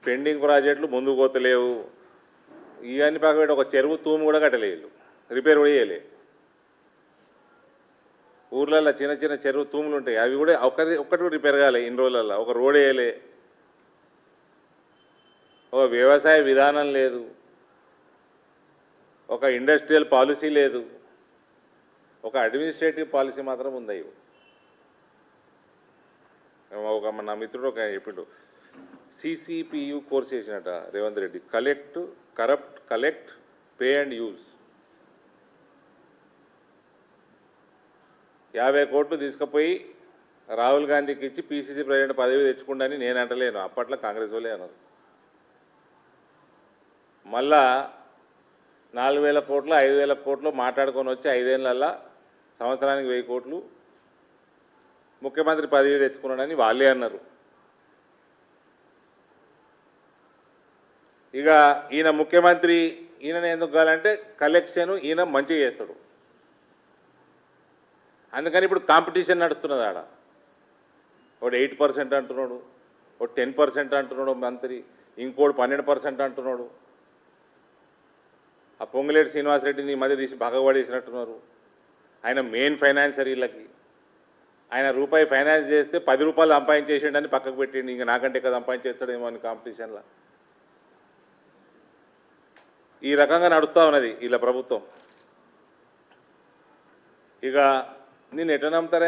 Pending ప్రాజెక్టులు ముందుకు పోతలేవు. ఇవన్నీ పక్కన ఒక చెరువు తూము కూడా కట్టలేదు, రిపేర్ కూడా చేయలే. ఊర్లలో చిన్న చిన్న చెరువు తూములు ఉంటాయి, అవి కూడా ఒక్కటి కూడా రిపేర్ కాలే ఇన్ని రోజులలో. ఒక రోడ్ వేయలే, ఒక వ్యవసాయ విధానం లేదు, ఒక ఇండస్ట్రియల్ పాలసీ లేదు, ఒక అడ్మినిస్ట్రేటివ్ పాలసీ మాత్రం ఉంది. ఒక నా మిత్రుడు ఒక చెప్పిండు, సిసిపియు కోర్స్ చేసినట Revanth Reddy, collect pay and use. 50 కోట్లు తీసుకుపోయి రాహుల్ గాంధీకి ఇచ్చి పిసిసి ప్రెసిడెంట్ పదవి తెచ్చుకుంటానని నేను అంటలేను, అప్పట్లో కాంగ్రెస్ వాళ్ళే అన్నారు. మళ్ళా 4000 కోట్లు 5000 కోట్లు మాట్లాడుకొని వచ్చి 5 ఏళ్ళల్లో సంవత్సరానికి 1000 కోట్లు ముఖ్యమంత్రి పదవి తెచ్చుకున్నాడని వాళ్ళే అన్నారు. ఇక ఈయన ముఖ్యమంత్రి, ఈయనని ఎందుకు కావాలంటే కలెక్షన్ ఈయన మంచిగా చేస్తాడు, అందుకని ఇప్పుడు కాంపిటీషన్ నడుస్తున్నది ఆడ. ఒకటి 8% అంటున్నాడు, ఒక 10% అంటున్నాడు మంత్రి, ఇంకోటి 12% అంటున్నాడు. ఆ పొంగులేటి శ్రీనివాసరెడ్డిని ఈ మధ్య తీసి బాగపడేసినట్టున్నారు. ఆయన మెయిన్ ఫైనాన్సర్ వీళ్ళకి. ఆయన రూపాయి ఫైనాన్స్ చేస్తే 10 రూపాయలు సంపాదించేసిండని పక్కకు పెట్టిండు. ఇంకా నాకంటే ఎక్కువ సంపాదించేస్తాడేమో అని కాంపిటీషన్లో. ఈ రకంగా నడుస్తూ ఉన్నది వీళ్ళ ప్రభుత్వం. ఇక నేను ఎట్లా నమ్ముతారా?